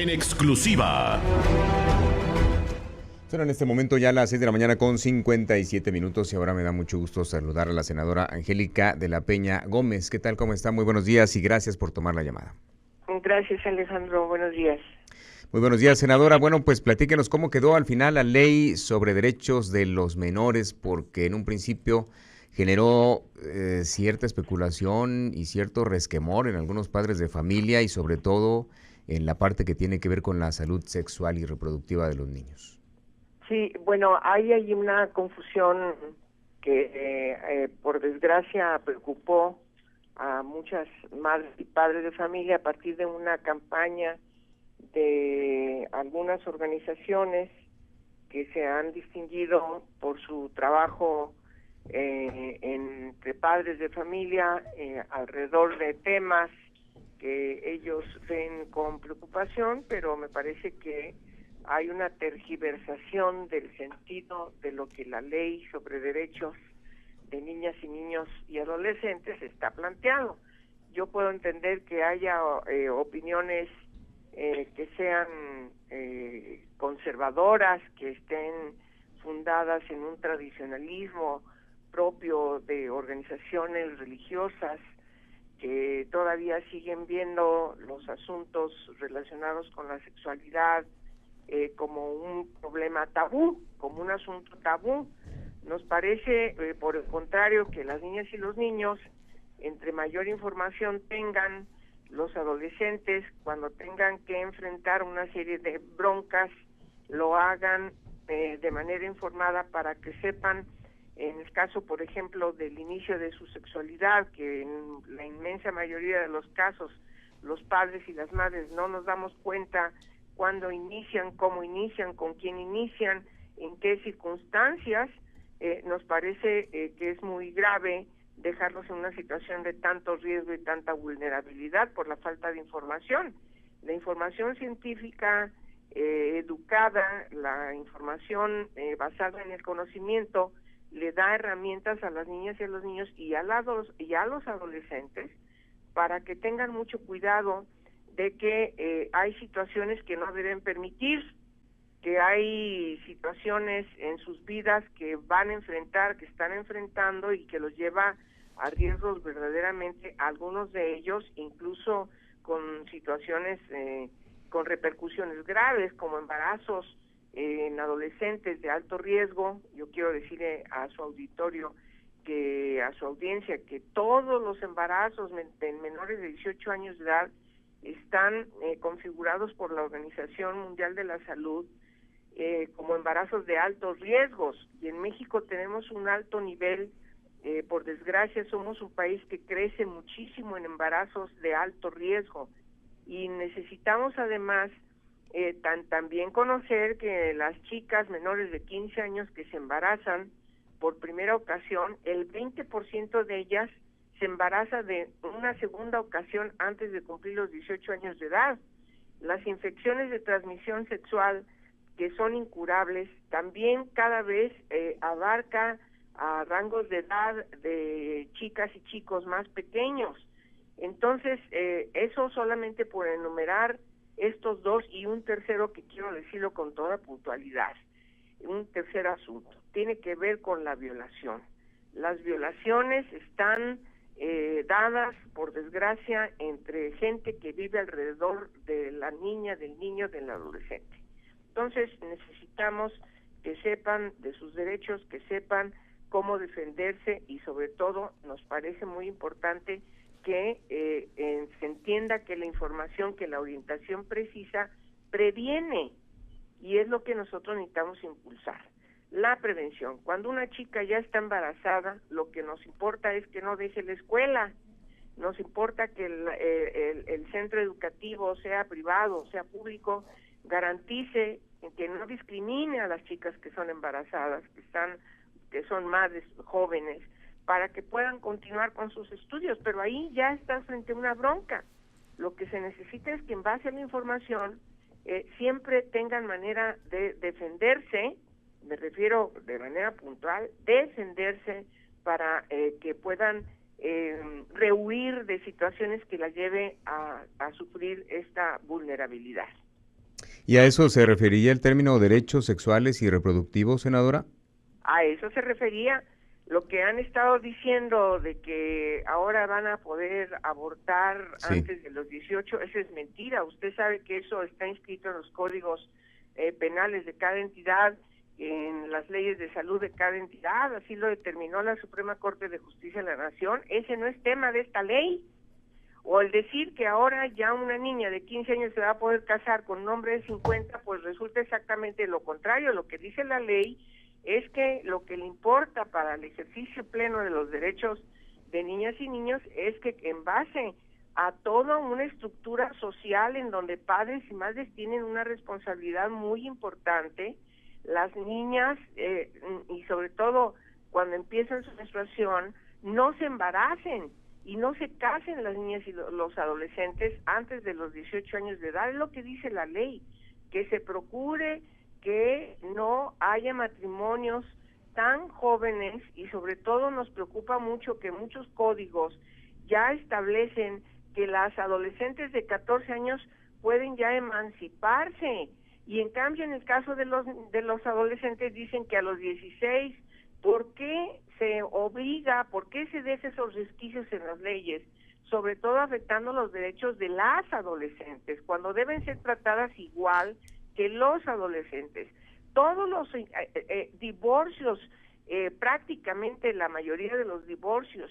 en exclusiva. Son en este momento ya las 6 de la mañana con 57 minutos y ahora me da mucho gusto saludar a la senadora Angélica de la Peña Gómez. ¿Qué tal? ¿Cómo está? Muy buenos días y gracias por tomar la llamada. Gracias, Alejandro. Buenos días. Muy buenos días, senadora. Bueno, pues platíquenos cómo quedó al final la ley sobre derechos de los menores, porque en un principio generó cierta especulación y cierto resquemor en algunos padres de familia y sobre todo en la parte que tiene que ver con la salud sexual y reproductiva de los niños. Sí, bueno, hay una confusión que por desgracia preocupó a muchas madres y padres de familia a partir de una campaña de algunas organizaciones que se han distinguido por su trabajo entre padres de familia alrededor de temas que ellos ven con preocupación, pero me parece que hay una tergiversación del sentido de lo que la ley sobre derechos de niñas y niños y adolescentes está planteado. Yo puedo entender que haya opiniones que sean conservadoras, que estén fundadas en un tradicionalismo propio de organizaciones religiosas que todavía siguen viendo los asuntos relacionados con la sexualidad como un problema tabú, como un asunto tabú. Nos parece, por el contrario, que las niñas y los niños, entre mayor información tengan, los adolescentes, cuando tengan que enfrentar una serie de broncas, lo hagan de manera informada para que sepan, en el caso, por ejemplo, del inicio de su sexualidad, que en la inmensa mayoría de los casos los padres y las madres no nos damos cuenta cuándo inician, cómo inician, con quién inician, en qué circunstancias. Nos parece que es muy grave dejarlos en una situación de tanto riesgo y tanta vulnerabilidad por la falta de información. La información científica educada, la información basada en el conocimiento, le da herramientas a las niñas y a los niños y a los adolescentes para que tengan mucho cuidado de que hay situaciones que no deben permitir, que hay situaciones en sus vidas que van a enfrentar, que están enfrentando y que los lleva a riesgos verdaderamente, algunos de ellos incluso con situaciones con repercusiones graves como embarazos en adolescentes de alto riesgo. Yo quiero decirle a su auditorio, a su audiencia, que todos los embarazos en menores de 18 años de edad están configurados por la Organización Mundial de la Salud como embarazos de altos riesgos, y en México tenemos un alto nivel, por desgracia somos un país que crece muchísimo en embarazos de alto riesgo, y necesitamos además también conocer que las chicas menores de 15 años que se embarazan por primera ocasión, el 20% de ellas se embaraza de una segunda ocasión antes de cumplir los 18 años de edad. Las infecciones de transmisión sexual que son incurables también cada vez abarca a rangos de edad de chicas y chicos más pequeños. Entonces, eso solamente por enumerar estos dos, y un tercero que quiero decirlo con toda puntualidad. Un tercer asunto tiene que ver con la violación. Las violaciones están dadas, por desgracia, entre gente que vive alrededor de la niña, del niño, del adolescente. Entonces necesitamos que sepan de sus derechos, que sepan cómo defenderse, y sobre todo nos parece muy importante que se entienda que la información, que la orientación precisa previene, y es lo que nosotros necesitamos impulsar. La prevención. Cuando una chica ya está embarazada, lo que nos importa es que no deje la escuela, nos importa que el centro educativo, sea privado, sea público, garantice que no discrimine a las chicas que son embarazadas, que son madres jóvenes, para que puedan continuar con sus estudios, pero ahí ya está frente a una bronca. Lo que se necesita es que en base a la información siempre tengan manera de defenderse, me refiero de manera puntual, defenderse para que puedan rehuir de situaciones que las lleve a sufrir esta vulnerabilidad. ¿Y a eso se referiría el término derechos sexuales y reproductivos, senadora? A eso se refería. Lo que han estado diciendo de que ahora van a poder abortar Sí. antes de los 18, eso es mentira. Usted sabe que eso está inscrito en los códigos penales de cada entidad, en las leyes de salud de cada entidad, así lo determinó la Suprema Corte de Justicia de la Nación. Ese no es tema de esta ley. O el decir que ahora ya una niña de 15 años se va a poder casar con un hombre de 50, pues resulta exactamente lo contrario. Lo que dice la ley es que lo que le importa para el ejercicio pleno de los derechos de niñas y niños es que en base a toda una estructura social en donde padres y madres tienen una responsabilidad muy importante, las niñas y sobre todo cuando empiezan su menstruación no se embaracen y no se casen las niñas y los adolescentes antes de los 18 años de edad. Es lo que dice la ley, que se procure que no haya matrimonios tan jóvenes, y sobre todo nos preocupa mucho que muchos códigos ya establecen que las adolescentes de 14 años pueden ya emanciparse, y en cambio en el caso de los adolescentes dicen que a los 16. ¿Por qué se obliga, por qué se deja esos resquicios en las leyes, sobre todo afectando los derechos de las adolescentes, cuando deben ser tratadas igual que los adolescentes? Todos los divorcios, prácticamente la mayoría de los divorcios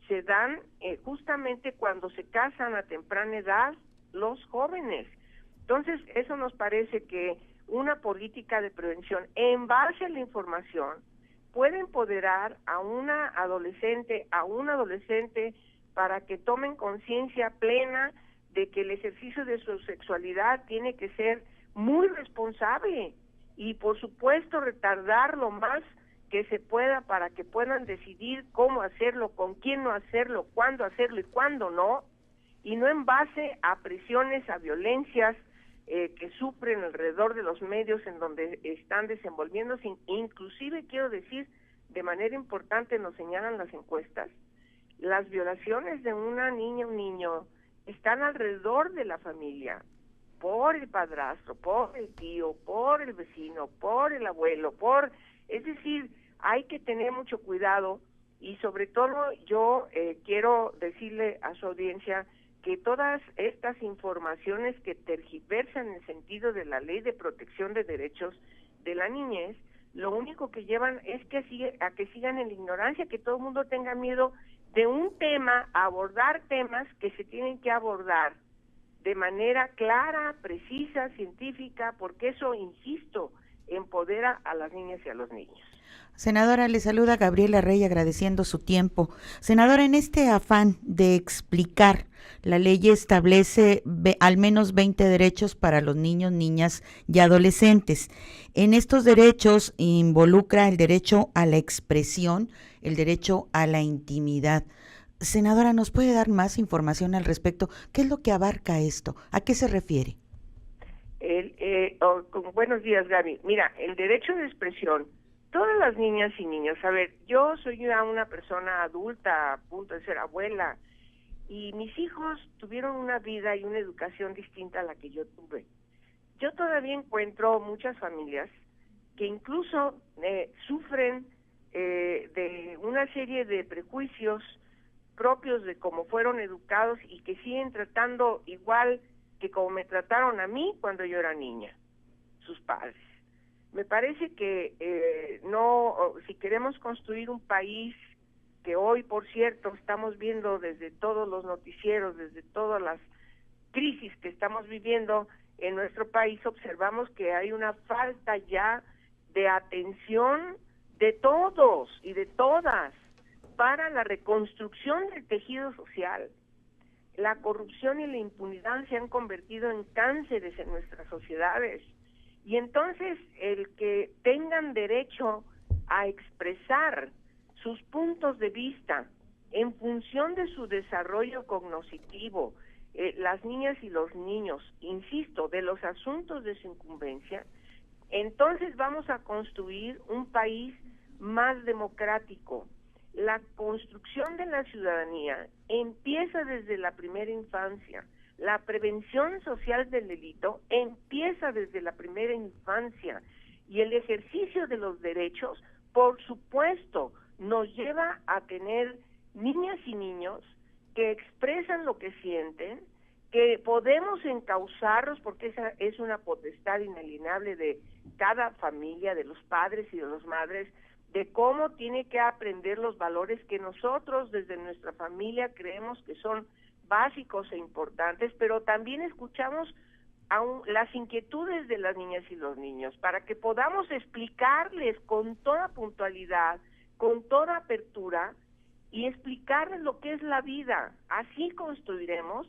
se dan justamente cuando se casan a temprana edad los jóvenes. Entonces, eso nos parece que una política de prevención en base a la información puede empoderar a una adolescente, para que tomen conciencia plena de que el ejercicio de su sexualidad tiene que ser muy responsable y, por supuesto, retardar lo más que se pueda para que puedan decidir cómo hacerlo, con quién no hacerlo, cuándo hacerlo y cuándo no, y no en base a presiones, a violencias que sufren alrededor de los medios en donde están desenvolviéndose. Inclusive quiero decir, de manera importante, nos señalan las encuestas, las violaciones de una niña o un niño están alrededor de la familia, por el padrastro, por el tío, por el vecino, por el abuelo, es decir, hay que tener mucho cuidado. Y sobre todo yo quiero decirle a su audiencia que todas estas informaciones que tergiversan el sentido de la Ley de Protección de Derechos de la Niñez, lo único que llevan es que sigan en la ignorancia, que todo el mundo tenga miedo de un tema, abordar temas que se tienen que abordar de manera clara, precisa, científica, porque eso, insisto, empodera a las niñas y a los niños. Senadora, le saluda Gabriela Rey agradeciendo su tiempo. Senadora, en este afán de explicar, la ley establece al menos 20 derechos para los niños, niñas y adolescentes. En estos derechos involucra el derecho a la expresión, el derecho a la intimidad. Senadora, ¿nos puede dar más información al respecto? ¿Qué es lo que abarca esto? ¿A qué se refiere? Buenos días, Gaby. Mira, el derecho de expresión, todas las niñas y niños, a ver, yo soy ya una persona adulta, a punto de ser abuela, y mis hijos tuvieron una vida y una educación distinta a la que yo tuve. Yo todavía encuentro muchas familias que incluso sufren de una serie de prejuicios propios de cómo fueron educados y que siguen tratando igual que como me trataron a mí cuando yo era niña, sus padres. Me parece que si queremos construir un país que hoy, por cierto, estamos viendo desde todos los noticieros, desde todas las crisis que estamos viviendo en nuestro país, observamos que hay una falta ya de atención de todos y de todas para la reconstrucción del tejido social. La corrupción y la impunidad se han convertido en cánceres en nuestras sociedades. Y entonces el que tengan derecho a expresar sus puntos de vista en función de su desarrollo cognitivo, las niñas y los niños, insisto, de los asuntos de su incumbencia, entonces vamos a construir un país más democrático. La construcción de la ciudadanía empieza desde la primera infancia, La prevención social del delito empieza desde la primera infancia y el ejercicio de los derechos, por supuesto, nos lleva a tener niñas y niños que expresan lo que sienten, que podemos encauzarlos porque esa es una potestad inalienable de cada familia, de los padres y de las madres, de cómo tiene que aprender los valores que nosotros desde nuestra familia creemos que son básicos e importantes, pero también escuchamos las inquietudes de las niñas y los niños para que podamos explicarles con toda puntualidad, con toda apertura y explicarles lo que es la vida. Así construiremos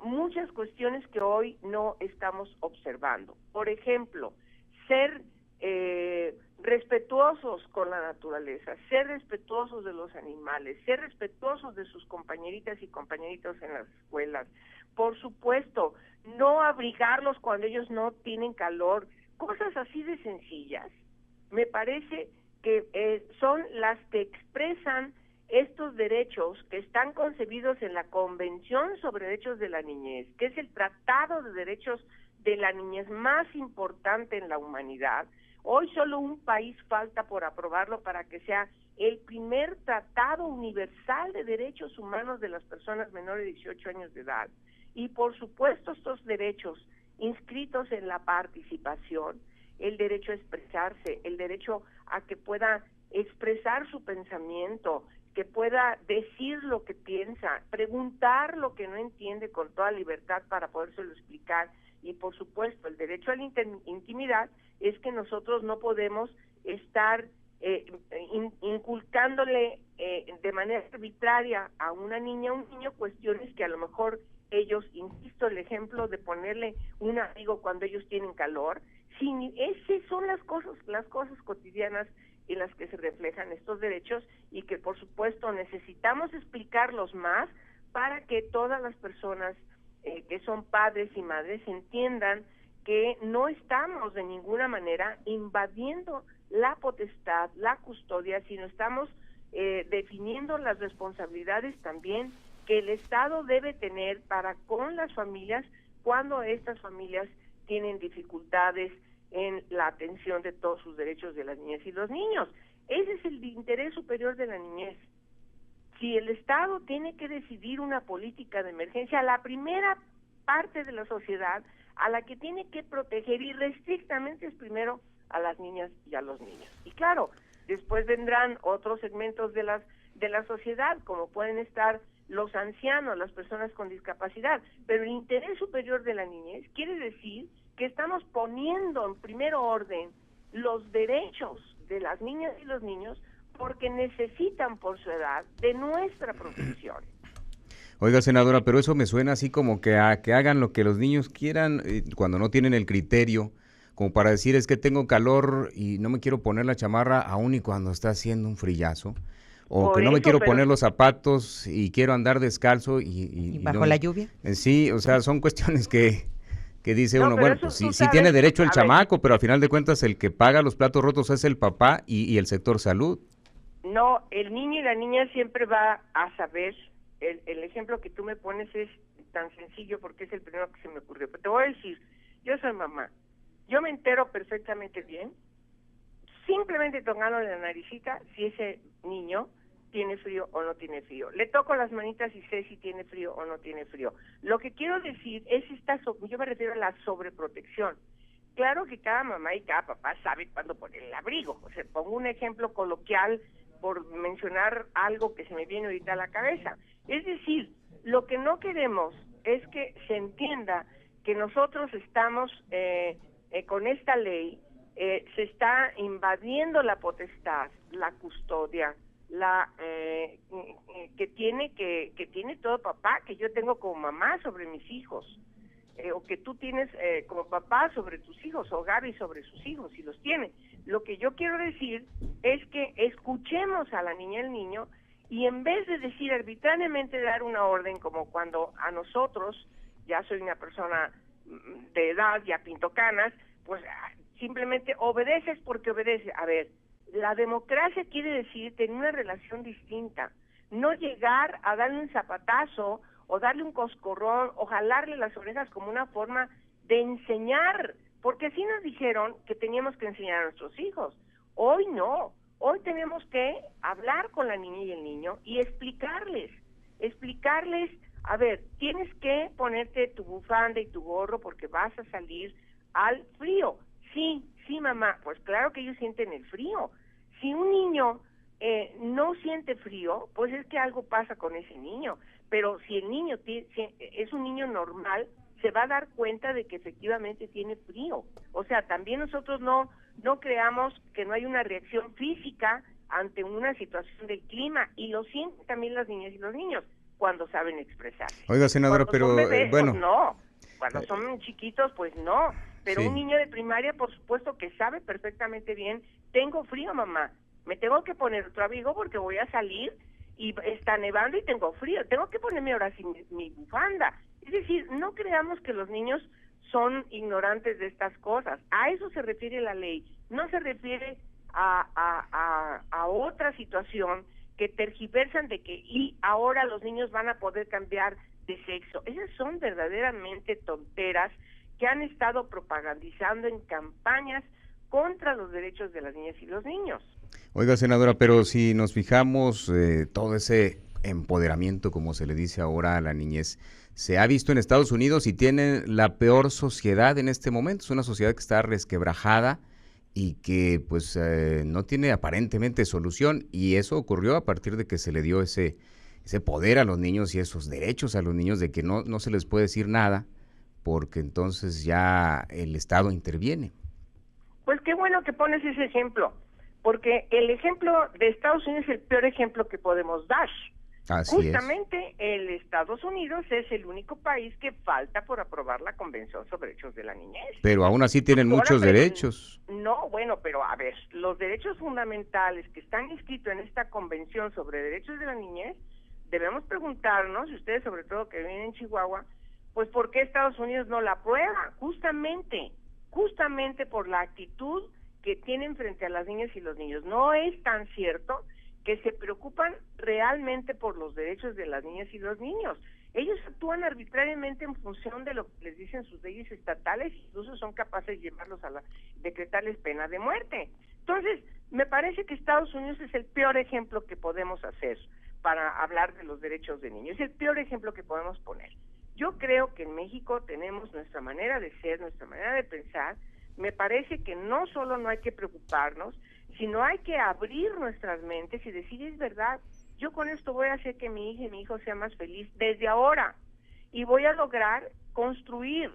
muchas cuestiones que hoy no estamos observando. Por ejemplo, ser respetuosos con la naturaleza, ser respetuosos de los animales, ser respetuosos de sus compañeritas y compañeritos en las escuelas. Por supuesto, no abrigarlos cuando ellos no tienen calor, cosas así de sencillas. Me parece que son las que expresan estos derechos que están concebidos en la Convención sobre Derechos de la Niñez, que es el tratado de derechos de la niñez más importante en la humanidad. Hoy solo un país falta por aprobarlo para que sea el primer tratado universal de derechos humanos de las personas menores de 18 años de edad. Y por supuesto estos derechos inscritos en la participación, el derecho a expresarse, el derecho a que pueda expresar su pensamiento, que pueda decir lo que piensa, preguntar lo que no entiende con toda libertad para podérselo explicar, y por supuesto el derecho a la intimidad es que nosotros no podemos estar inculcándole de manera arbitraria a una niña o un niño cuestiones que a lo mejor ellos, insisto, el ejemplo de ponerle un abrigo cuando ellos tienen calor, esas son las cosas cotidianas en las que se reflejan estos derechos y que por supuesto necesitamos explicarlos más para que todas las personas que son padres y madres entiendan que no estamos de ninguna manera invadiendo la potestad, la custodia, sino estamos definiendo las responsabilidades también que el Estado debe tener para con las familias cuando estas familias tienen dificultades en la atención de todos sus derechos de las niñas y los niños. Ese es el interés superior de la niñez. Si el Estado tiene que decidir una política de emergencia, la primera parte de la sociedad a la que tiene que proteger irrestrictamente es primero a las niñas y a los niños. Y claro, después vendrán otros segmentos de la sociedad, como pueden estar los ancianos, las personas con discapacidad, pero el interés superior de la niñez quiere decir que estamos poniendo en primer orden los derechos de las niñas y los niños porque necesitan por su edad de nuestra protección. Oiga, senadora, pero eso me suena así como que a que hagan lo que los niños quieran cuando no tienen el criterio, como para decir es que tengo calor y no me quiero poner la chamarra aún y cuando está haciendo un frillazo, o Por que no me eso, quiero pero poner los zapatos y quiero andar descalzo y bajo no, la lluvia. Sí, o sea, son cuestiones que dice No, uno, pero bueno, eso pues tú sí tiene sabes, derecho el a ver. chamaco, pero al final de cuentas el que paga los platos rotos es el papá y el sector salud. No, el niño y la niña siempre va a saber. El ejemplo que tú me pones es tan sencillo porque es el primero que se me ocurrió. Pero te voy a decir, yo soy mamá, yo me entero perfectamente bien, simplemente tocándole la naricita, si ese niño tiene frío o no tiene frío. Le toco las manitas y sé si tiene frío o no tiene frío. Lo que quiero decir es yo me refiero a la sobreprotección. Claro que cada mamá y cada papá sabe cuándo poner el abrigo. O sea, pongo un ejemplo coloquial por mencionar algo que se me viene ahorita a la cabeza. Es decir, lo que no queremos es que se entienda que nosotros estamos con esta ley, se está invadiendo la potestad, la custodia, que tiene todo papá, que yo tengo como mamá sobre mis hijos, o que tú tienes como papá sobre tus hijos, o Gaby sobre sus hijos, si los tiene. Lo que yo quiero decir es que escuchemos a la niña y al niño, y en vez de decir arbitrariamente dar una orden, como cuando a nosotros, ya soy una persona de edad, ya pinto canas, pues simplemente obedeces porque obedece. A ver, la democracia quiere decir tener una relación distinta, no llegar a darle un zapatazo o darle un coscorrón, o jalarle las orejas como una forma de enseñar, porque así nos dijeron que teníamos que enseñar a nuestros hijos. Hoy no, hoy tenemos que hablar con la niña y el niño y explicarles, a ver, tienes que ponerte tu bufanda y tu gorro porque vas a salir al frío. Sí, mamá, pues claro que ellos sienten el frío. Si un niño no siente frío, pues es que algo pasa con ese niño. Pero si el niño es un niño normal, se va a dar cuenta de que efectivamente tiene frío. O sea, también nosotros no creamos que no hay una reacción física ante una situación del clima, y lo sienten también las niñas y los niños cuando saben expresarse. Oiga, senadora, Cuando pero son bebés, bueno. pues no. Cuando son chiquitos, pues no. Pero Sí. un niño de primaria, por supuesto que sabe perfectamente bien, tengo frío, mamá, me tengo que poner otro abrigo porque voy a salir y está nevando y tengo frío, tengo que ponerme ahora sí mi bufanda. Es decir, no creamos que los niños son ignorantes de estas cosas. A eso se refiere la ley, no se refiere a otra situación que tergiversan de que y ahora los niños van a poder cambiar de sexo. Esas son verdaderamente tonteras que han estado propagandizando en campañas contra los derechos de las niñas y los niños. Oiga, senadora, pero si nos fijamos, todo ese empoderamiento, como se le dice ahora a la niñez, se ha visto en Estados Unidos y tiene la peor sociedad en este momento. Es una sociedad que está resquebrajada y que pues no tiene aparentemente solución, y eso ocurrió a partir de que se le dio ese poder a los niños y esos derechos a los niños de que no se les puede decir nada, porque entonces ya el Estado interviene. Pues qué bueno que pones ese ejemplo, porque el ejemplo de Estados Unidos es el peor ejemplo que podemos dar. Así Justamente el Estados Unidos es el único país que falta por aprobar la Convención sobre Derechos de la Niñez. Pero aún así tienen muchos derechos. No, bueno, pero a ver, los derechos fundamentales que están inscritos en esta Convención sobre Derechos de la Niñez, debemos preguntarnos, y ustedes sobre todo que viven en Chihuahua, pues ¿por qué Estados Unidos no la aprueba? Justamente por la actitud que tienen frente a las niñas y los niños. No es tan cierto que se preocupan realmente por los derechos de las niñas y los niños. Ellos actúan arbitrariamente en función de lo que les dicen sus leyes estatales, incluso son capaces de llevarlos decretarles pena de muerte. Entonces, me parece que Estados Unidos es el peor ejemplo que podemos hacer para hablar de los derechos de niños, es el peor ejemplo que podemos poner. Yo creo que en México tenemos nuestra manera de ser, nuestra manera de pensar. Me parece que no solo no hay que preocuparnos, sino hay que abrir nuestras mentes y decir, es verdad, yo con esto voy a hacer que mi hija y mi hijo sean más feliz desde ahora, y voy a lograr construir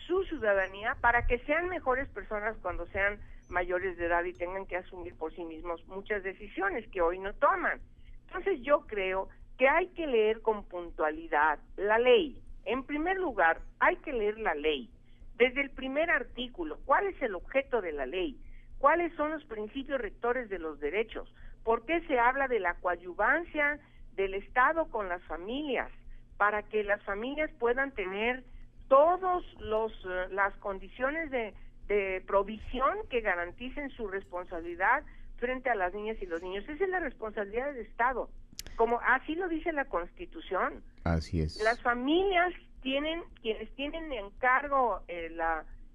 su ciudadanía para que sean mejores personas cuando sean mayores de edad y tengan que asumir por sí mismos muchas decisiones que hoy no toman. Entonces yo creo que hay que leer con puntualidad la ley. En primer lugar, hay que leer la ley. Desde el primer artículo, ¿cuál es el objeto de la ley? ¿Cuáles son los principios rectores de los derechos? ¿Por qué se habla de la coadyuvancia del Estado con las familias? Para que las familias puedan tener todas las condiciones de provisión que garanticen su responsabilidad frente a las niñas y los niños. Esa es la responsabilidad del Estado, como así lo dice la Constitución. Así es. Las familias quienes tienen en cargo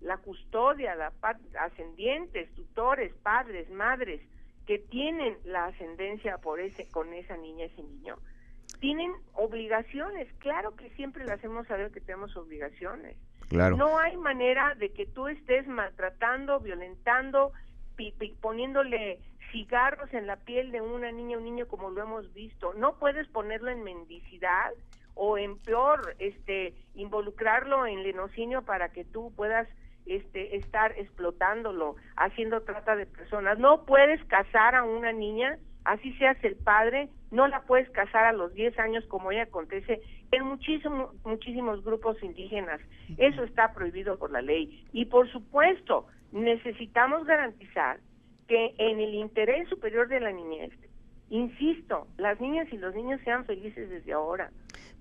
la custodia, ascendientes, tutores, padres, madres, que tienen la ascendencia con esa niña, ese niño, tienen obligaciones. Claro que siempre le hacemos saber que tenemos obligaciones. Claro. No hay manera de que tú estés maltratando, violentando, poniéndole cigarros en la piel de una niña o un niño como lo hemos visto. No puedes ponerlo en mendicidad o en peor, involucrarlo en lenocinio para que tú puedas estar explotándolo, haciendo trata de personas. No puedes casar a una niña, así seas el padre, no la puedes casar a los 10 años como hoy acontece en muchísimos grupos indígenas. Eso está prohibido por la ley. Y por supuesto, necesitamos garantizar que en el interés superior de la niñez, insisto, las niñas y los niños sean felices desde ahora.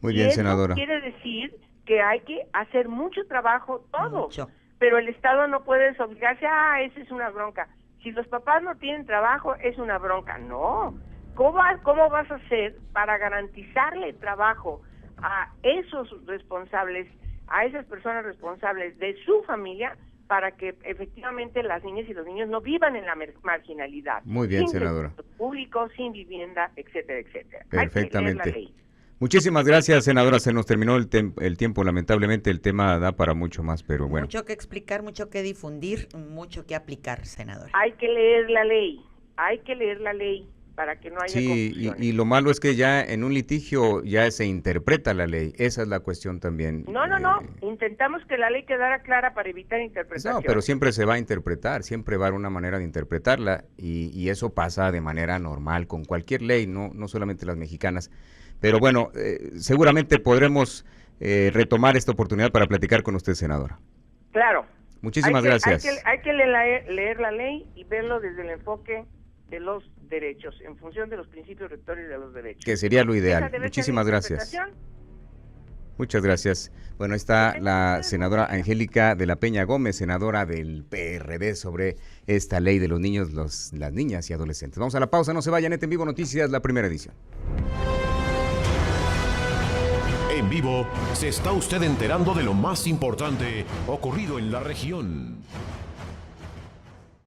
Muy bien, senadora. Eso quiere decir que hay que hacer mucho trabajo todos, Mucho. pero el Estado no puede desobligarse, esa es una bronca. Si los papás no tienen trabajo, es una bronca. No. ¿Cómo vas a hacer para garantizarle trabajo a esos responsables, a esas personas responsables de su familia, para que efectivamente las niñas y los niños no vivan en la marginalidad. Muy bien, sin senadora. servicios públicos, sin vivienda, etcétera, etcétera. Perfectamente. Hay que leer la ley. Muchísimas gracias, senadora. Se nos terminó el tiempo. Lamentablemente el tema da para mucho más, pero bueno. Mucho que explicar, mucho que difundir, mucho que aplicar, senadora. Hay que leer la ley, para que no haya Sí, confusiones. y lo malo es que ya en un litigio ya se interpreta la ley. Esa es la cuestión también. No, intentamos que la ley quedara clara para evitar interpretaciones. No, pero siempre se va a interpretar, siempre va a haber una manera de interpretarla y eso pasa de manera normal con cualquier ley, no solamente las mexicanas. Pero bueno, seguramente podremos retomar esta oportunidad para platicar con usted, senadora. Claro. Muchísimas gracias. Hay que leer la ley y verlo desde el enfoque de los derechos, en función de los principios rectores de los derechos. Que sería lo ideal. Esa debe Muchísimas ser la gracias. interpretación. Muchas gracias. Bueno, está la senadora Angélica de la Peña Gómez, senadora del PRD, sobre esta ley de los niños, las niñas y adolescentes. Vamos a la pausa, no se vayan. En Vivo Noticias, la primera edición. En vivo se está usted enterando de lo más importante ocurrido en la región.